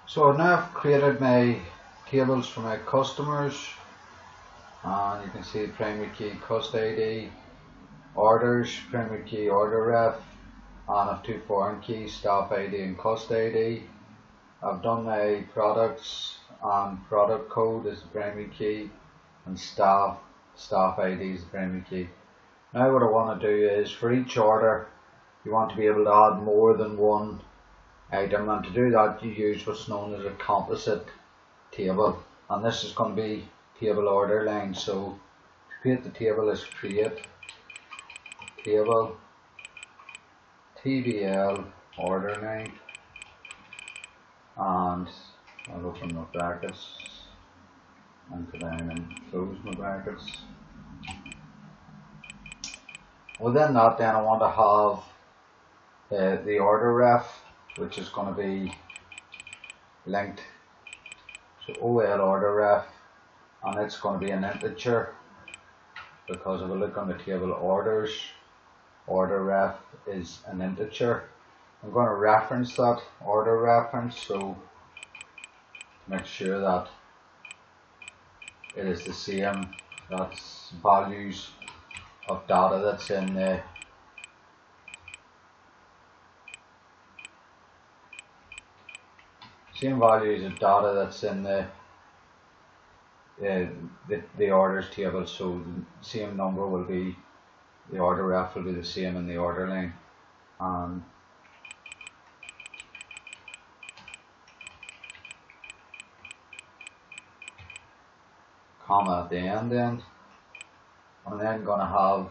So now I've created my tables for my customers, and you can see the primary key, cost ID, orders, primary key, order ref, and I've two foreign keys, staff ID and cost ID. I've done my products and product code as the primary key, and staff ID is the primary key. Now what I want to do is, for each order you want to be able to add more than one item, and to do that you use what's known as a composite table, and this is going to be table order line. So to create the table is create table TBL order line, and I'll open my brackets and go down and close my brackets. Within that then I want to have the order ref, which is going to be linked to OL order ref, and it's going to be an integer, because if we look on the table orders, order ref is an integer. I'm going to reference that order reference, so make sure that it is the same, that's values of data that's in the same values of data that's in the orders table. So the same number will be, the order ref will be the same in the order line, and comma at the end then. I'm then going to have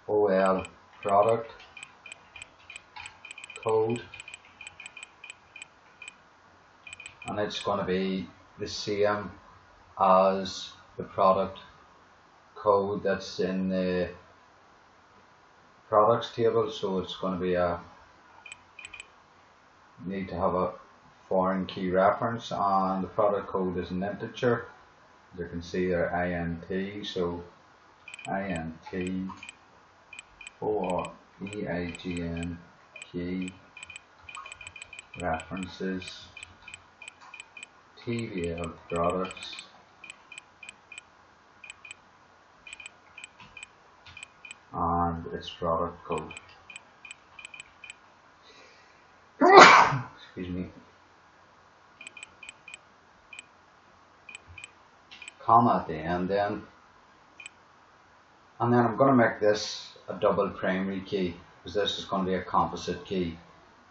OL product code, and it's going to be the same as the product code that's in the products table. So it's going to be need to have a foreign key reference, and the product code is an integer. As you can see there, int, so int for EIGN key references TVL products and its product code. Excuse me. Comma at the end then. And then I'm going to make this a double primary key, because this is going to be a composite key.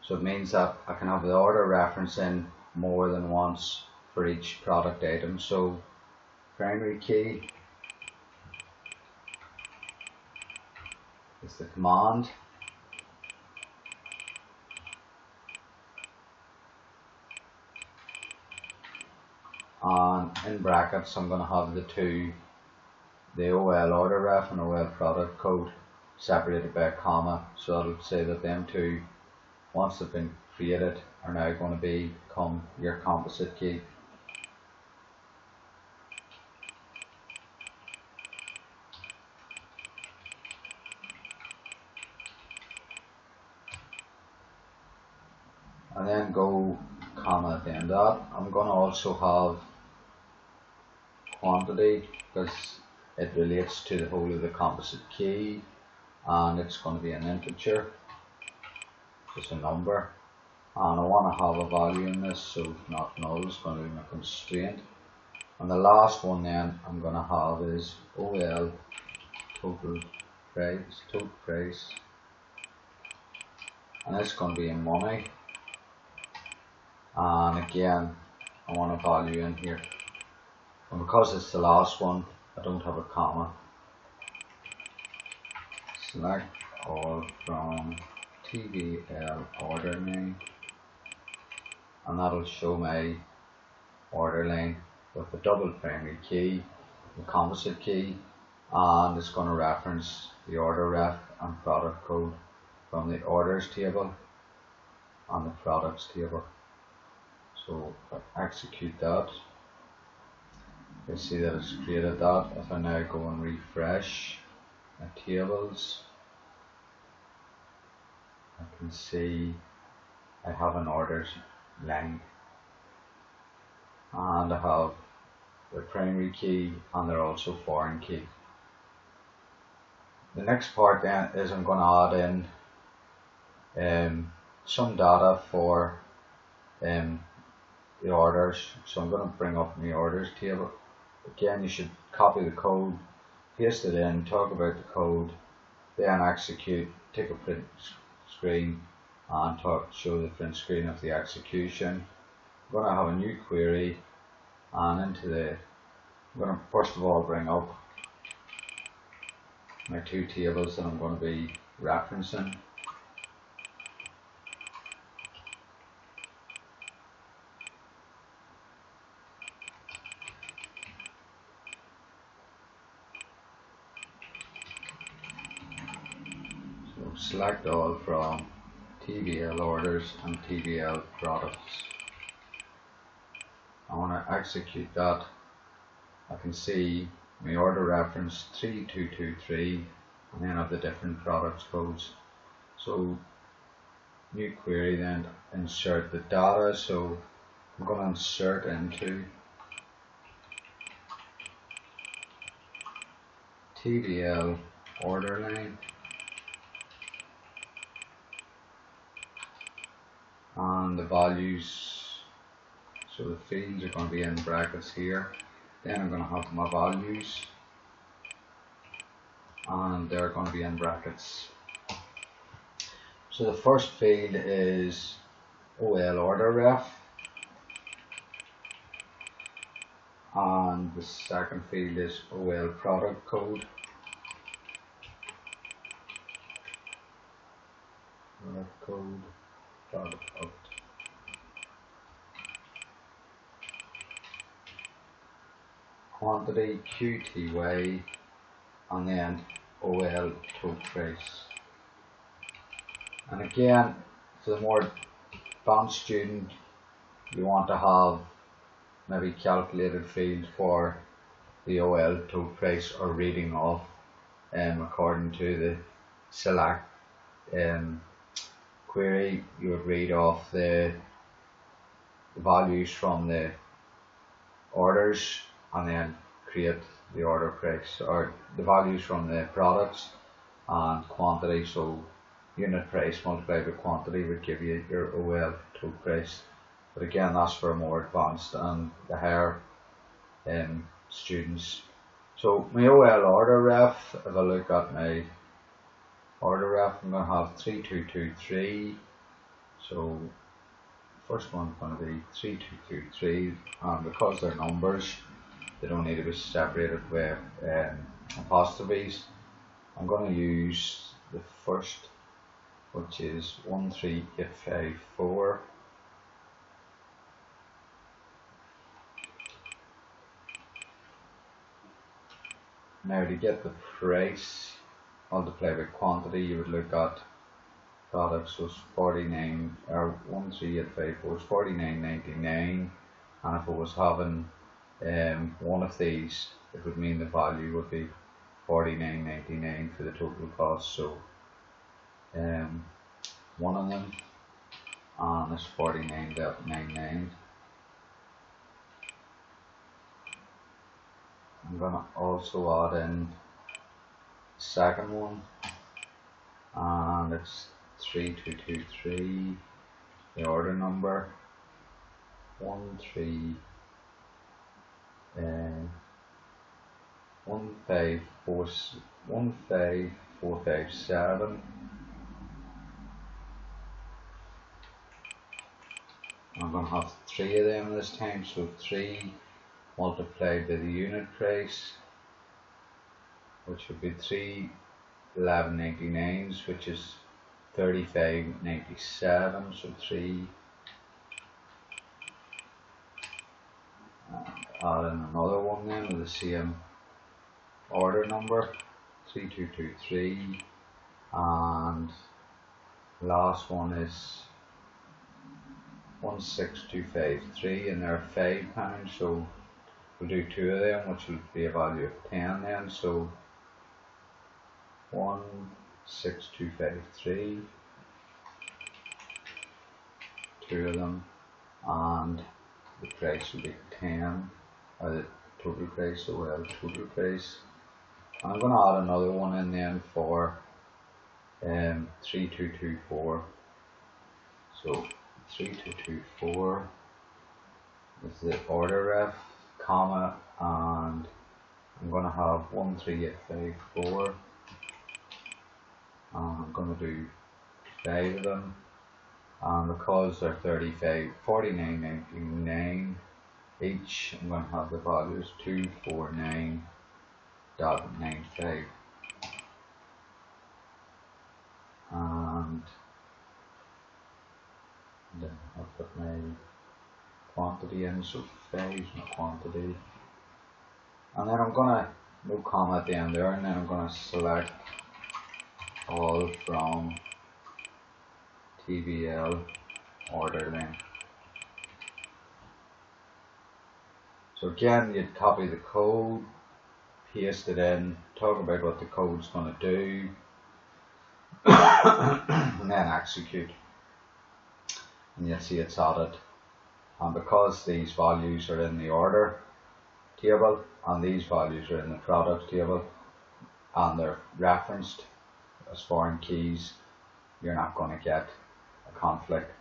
So it means that I can have the order reference in more than once for each product item. So primary key is the command, and in brackets I'm going to have the OL order ref and OL product code separated by a comma, so it'll say that them two, once they've been created, are now going to become your composite key. And then go comma at the end of that. I'm going to also have quantity, because it relates to the whole of the composite key, and it's going to be an integer, just a number, and I want to have a value in this, so not null is going to be my constraint. And the last one then I'm going to have is OL total price, and it's going to be in money, and again I want a value in here, and because it's the last one I don't have a comma. Select all from TBL order line, and that'll show my order line with the double primary key, the composite key, and it's going to reference the order ref and product code from the orders table and the products table. So if I execute that, you see that it's created that. If I now go and refresh my tables, I can see I have an orders line and I have their primary key and they're also foreign key. The next part then is I'm going to add in some data for the orders. So I'm going to bring up my orders table. Again, you should copy the code, paste it in, talk about the code, then execute, take a print screen and show the print screen of the execution. I'm going to have a new query, and I'm going to first of all bring up my two tables that I'm going to be referencing. So select all from TBL orders and TBL products. I want to execute that. I can see my order reference 3223 and then have the different products codes. So new query, then insert the data. So I'm going to insert into TBL order line, and the values, so the fields are going to be in brackets here. Then I'm going to have my values and they're going to be in brackets. So the first field is OL order ref, and the second field is OL product code. Product code. Quantity QTY, and then OL tote price. And again, for the more advanced student, you want to have maybe calculated field for the OL tote price or reading off according to the select query. You would read off the values from the orders and then create the order price, or the values from the products and quantity. So unit price multiplied by quantity would give you your OL total price. But again, that's for more advanced and the higher students. So my OL order ref, if I look at my order ref, I'm going to have 3223. So first one's going to be 3223, and because they're numbers, they don't need to be separated with apostrophes. I'm going to use the first, which is 13854. Now to get the price multiplied by quantity, you would look at products, so it's 49, or 13854 is 49.99, and if I was having one of these, it would mean the value would be 49.99 for the total cost. So one of them, and it's 49.99. I'm going to also add in the second one, and it's 3223, the order number 15457. I'm going to have 3 of them this time, so 3 multiplied by the unit price, which would be 3 11.99s, which is 35.97. So 3, add in another one then with the same order number 3223, and last one is 16253, and they're £5, so we'll do 2 of them, which will be a value of 10 then. So 16253, 2 of them, and the price will be 10, or the total price, so we'll have total price. And I'm going to add another one in then for 3224. So 3224 is the order ref, comma, and I'm going to have 13854, and I'm going to do 5 of them, and because they're 49.99 each, I'm going to have the values 249.95, and then I'll put my quantity in, so 5 is my quantity, and then I'm going to, no comma at the end there, and then I'm going to select all from TBL order length. So again, you'd copy the code, paste it in, talk about what the code's going to do, and then execute. And you'll see it's added. And because these values are in the order table and these values are in the product table and they're referenced as foreign keys, you're not going to get a conflict.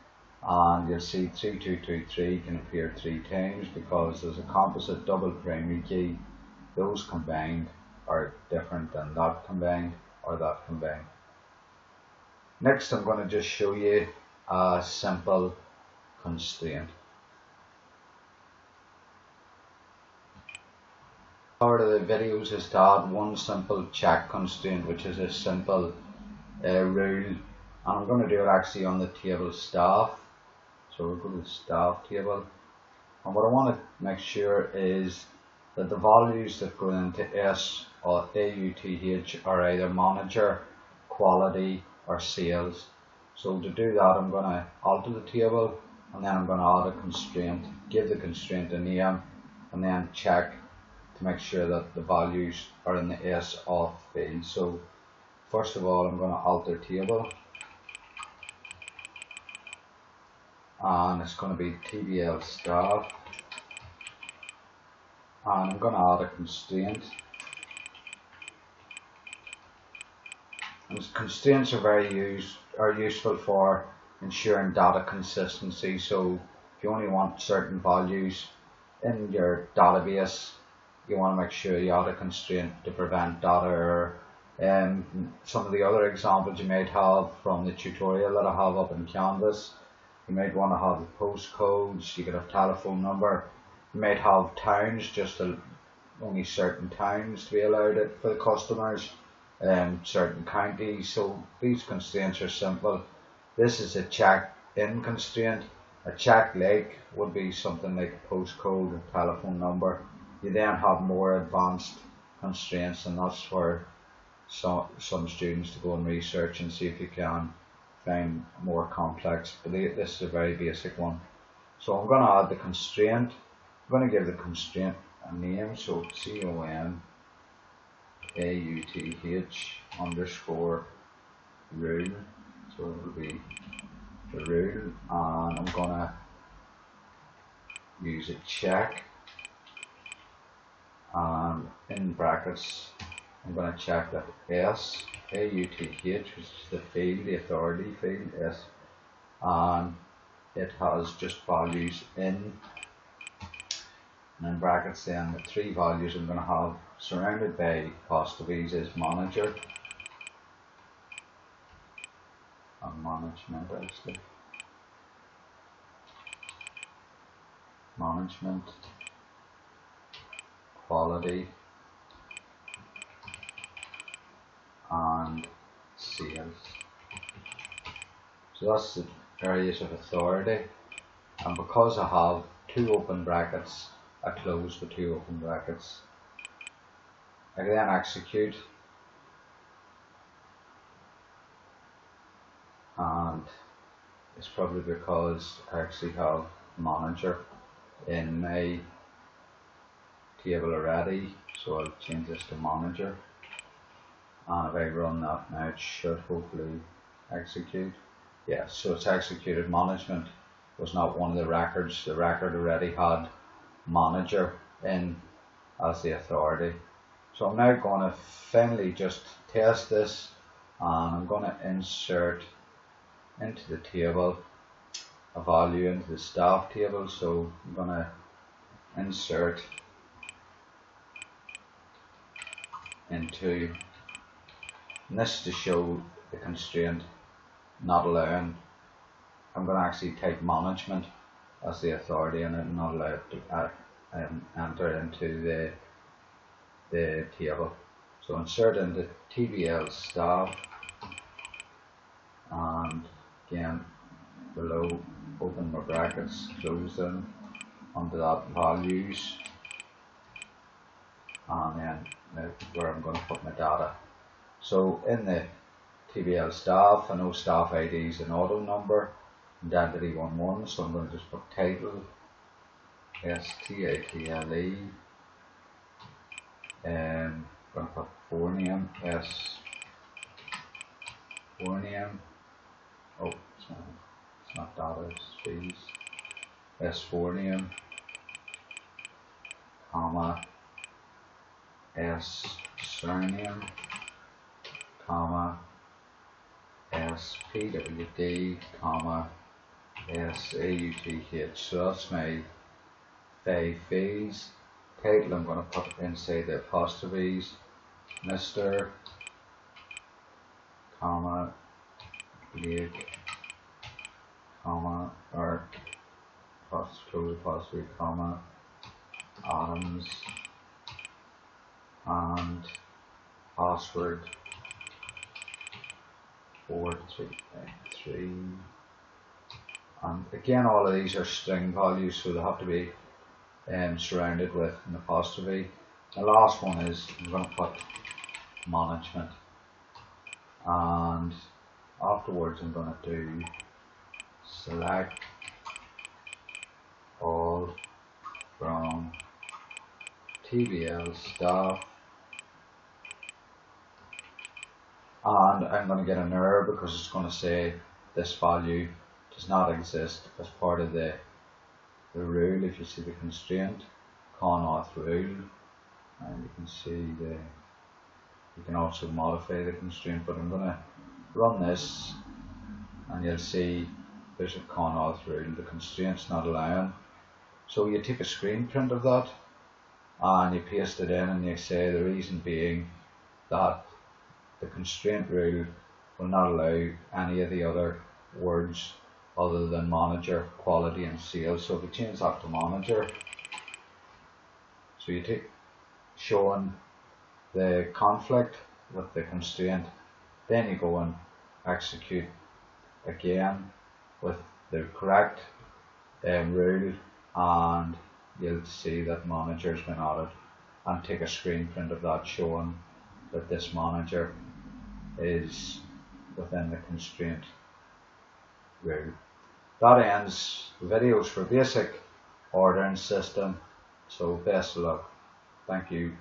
And you'll see 3223 can appear 3 times because there's a composite double primary key. Those combined are different than that combined or that combined. Next, I'm going to just show you a simple constraint. Part of the videos is to add one simple check constraint, which is a simple rule, and I'm going to do it actually on the table staff. So we'll go to the staff table, and what I want to make sure is that the values that go into S or AUTH are either manager, quality or sales. So to do that, I'm going to alter the table, and then I'm going to add a constraint, give the constraint a name, and then check to make sure that the values are in the S auth field. So first of all, I'm going to alter table, and it's going to be TBL staff, and I'm going to add a constraint. And constraints are useful for ensuring data consistency. So if you only want certain values in your database, you want to make sure you add a constraint to prevent data error. Some of the other examples you might have from the tutorial that I have up in Canvas, you might want to have the postcodes, you could have telephone number, you might have towns, just only certain towns to be allowed it for the customers, certain counties. So these constraints are simple. This is a check-in constraint. A check-like would be something like postcode or telephone number. You then have more advanced constraints, and that's where some students to go and research and see if you can find more complex, but this is a very basic one. So I'm going to add the constraint. I'm going to give the constraint a name, so CONAUTH_rule, so it will be the rule, and I'm going to use a check, and in brackets I'm going to check that S, AUTH, which is the field, the authority field, S, and it has just values in, and in brackets then the 3 values I'm going to have surrounded by apostrophes is manager and management, actually. Management, quality, and sales. So that's the areas of authority, and because I have 2 open brackets, I close the 2 open brackets. I can then execute, and it's probably because I actually have manager in my table already, so I'll change this to manager, and if I run that now, it should hopefully execute. Yes, so it's executed. Management was not one of the records. The record already had manager in as the authority. So I'm now going to finally just test this, and I'm going to insert into the table a value into the staff table. So I'm going to insert into, and this is to show the constraint not allowing. I'm going to actually type management as the authority, and I'm not allowed to enter into the table. So insert into TBL staff, and again below open my brackets, close them, under that values, and then where I'm going to put my data. So in the TBL staff, I know staff ID is an auto number, identity 11, so I'm going to just put title STATLE, and I'm going to put forename oh, it's not data, it's fields, forename, comma, surname, comma, SPWD, comma, SAUTH. So that's my 5 fields. Title I'm going to put inside the apostrophes, Mr, comma, Blake, comma, or close apostrophe, comma, Adams, and password 433. And again, all of these are string values, so they have to be surrounded with an apostrophe. The last one is I'm going to put management, and afterwards I'm going to do select all from TBL staff, and I'm going to get an error because it's going to say this value does not exist as part of the rule. If you see the constraint, ConAuth rule, and you can see you can also modify the constraint, but I'm going to run this and you'll see there's a ConAuth rule, the constraint's not allowing. So you take a screen print of that and you paste it in, and you say the reason being that the constraint rule will not allow any of the other words other than manager, quality and sales. So if you change that to manager, so you take showing the conflict with the constraint, then you go and execute again with the correct rule, and you'll see that manager has been added, and take a screen print of that showing that this manager is within the constraint rule. That ends the videos for basic ordering system. So best of luck. Thank you.